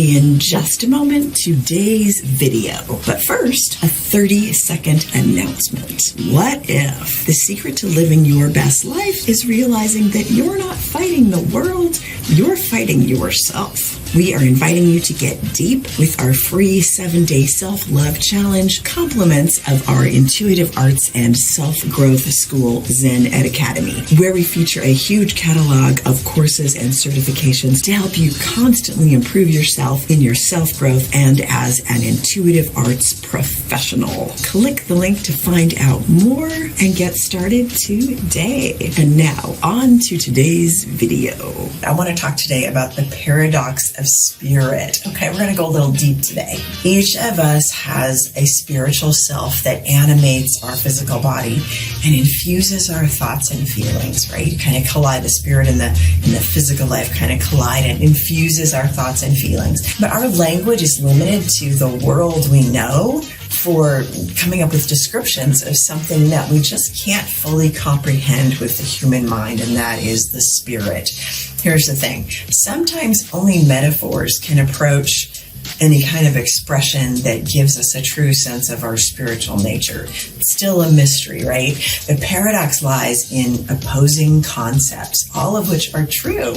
in just a moment today's video. But first, a 30-second announcement. What if the secret to living your best life is realizing that you're not fighting the world, you're fighting yourself? We are inviting you to get deep with our free 7-day self-love challenge, compliments of our intuitive arts and self-growth school, Zen Academy, where we feature a huge catalog of courses and certifications to help you constantly improve yourself in your self-growth and as an intuitive arts professional. Click the link to find out more and get started today. And now, on to today's video. I want to talk today about the paradox of spirit. Okay, we're going to go a little deep today. Each of us has a spiritual self that animates our physical body and infuses our thoughts and feelings, right? Kind of collide, the spirit and the physical life kind of collide and infuses our thoughts and feelings. But our language is limited to the world we know for coming up with descriptions of something that we just can't fully comprehend with the human mind, and that is the spirit. Here's the thing. Sometimes only metaphors can approach any kind of expression that gives us a true sense of our spiritual nature. It's still a mystery, right? The paradox lies in opposing concepts, all of which are true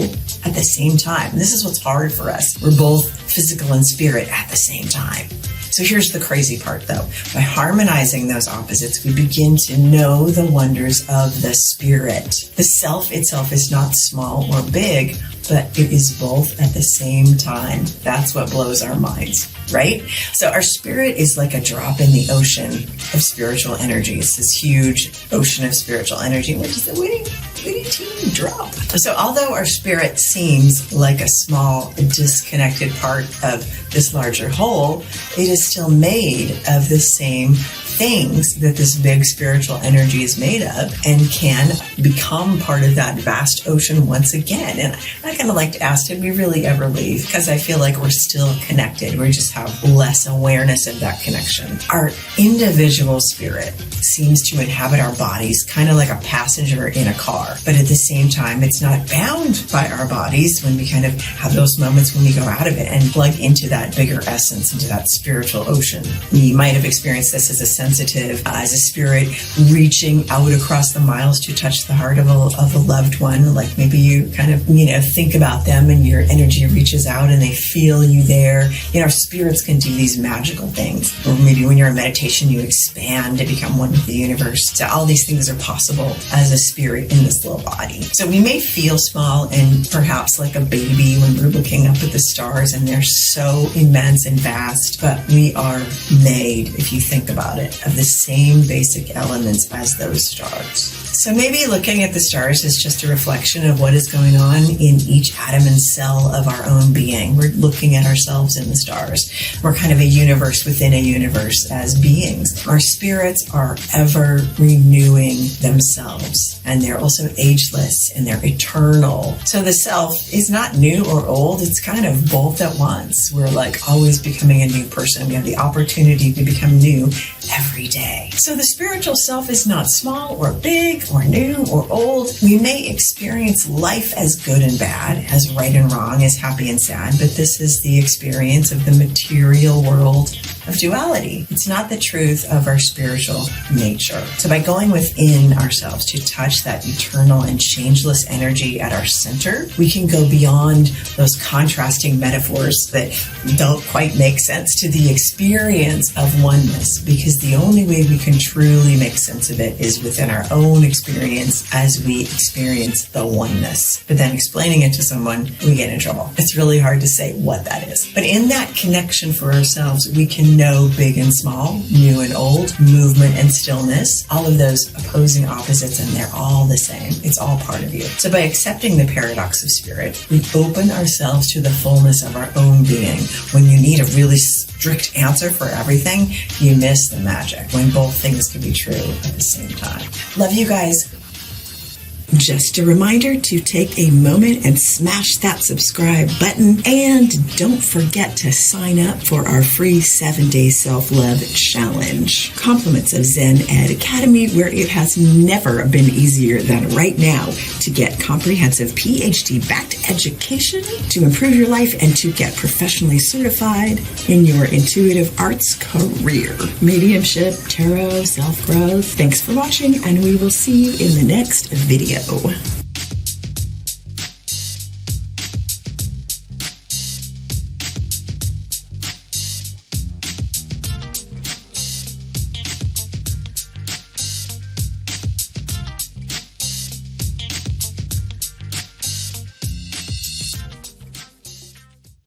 at the same time. And this is what's hard for us. We're both physical and spirit at the same time. So here's the crazy part, though. By harmonizing those opposites, we begin to know the wonders of the spirit. The self itself is not small or big, but it is both at the same time. That's what blows our minds, right? So our spirit is like a drop in the ocean of spiritual energy. It's this huge ocean of spiritual energy, which is the witty teeny drop. So although our spirit seems like a small, disconnected part of this larger whole, it is still made of the same things that this big spiritual energy is made of and can become part of that vast ocean once again. And I kind of like to ask, did we really ever leave? Because I feel like we're still connected. We just have less awareness of that connection. Our individual spirit seems to inhabit our bodies kind of like a passenger in a car. But at the same time, it's not bound by our bodies when we kind of have those moments when we go out of it and plug into that bigger essence, into that spiritual ocean. You might have experienced this as a sensitive, as a spirit reaching out across the miles to touch the heart of a loved one. Like maybe you kind of, think about them and your energy reaches out and they feel you there. Our spirits can do these magical things. Or maybe when you're in meditation, you expand to become one with the universe. So all these things are possible as a spirit in this little body. So we may feel small and perhaps like a baby when we're looking up at the stars and they're so immense and vast, but we are made, if you think about it, of the same basic elements as those stars. So maybe looking at the stars is just a reflection of what is going on in each atom and cell of our own being. We're looking at ourselves in the stars. We're kind of a universe within a universe as beings. Our spirits are ever renewing themselves, and they're also ageless and they're eternal. So the self is not new or old. It's kind of both at once. We're like always becoming a new person. We have the opportunity to become new every day. So the spiritual self is not small or big or new or old. We may experience life as good and bad, as right and wrong, as happy and sad, but this is the experience of the material world of duality. It's not the truth of our spiritual nature. So by going within ourselves to touch that eternal and changeless energy at our center, we can go beyond those contrasting metaphors that don't quite make sense to the experience of oneness, because the only way we can truly make sense of it is within our own experience as we experience the oneness. But then explaining it to someone, we get in trouble. It's really hard to say what that is. But in that connection for ourselves, we can know big and small, new and old, movement and stillness, all of those opposing opposites, and they're all the same. It's all part of you. So by accepting the paradox of spirit, we open ourselves to the fullness of our own being. When you need a really strict answer for everything, you miss the magic when both things can be true at the same time. Love you guys. Just a reminder to take a moment and smash that subscribe button, and don't forget to sign up for our free 7-day self-love challenge. Compliments of Zen Ed Academy, where it has never been easier than right now to get comprehensive PhD-backed education to improve your life and to get professionally certified in your intuitive arts career. Mediumship, tarot, self-growth. Thanks for watching, and we will see you in the next video.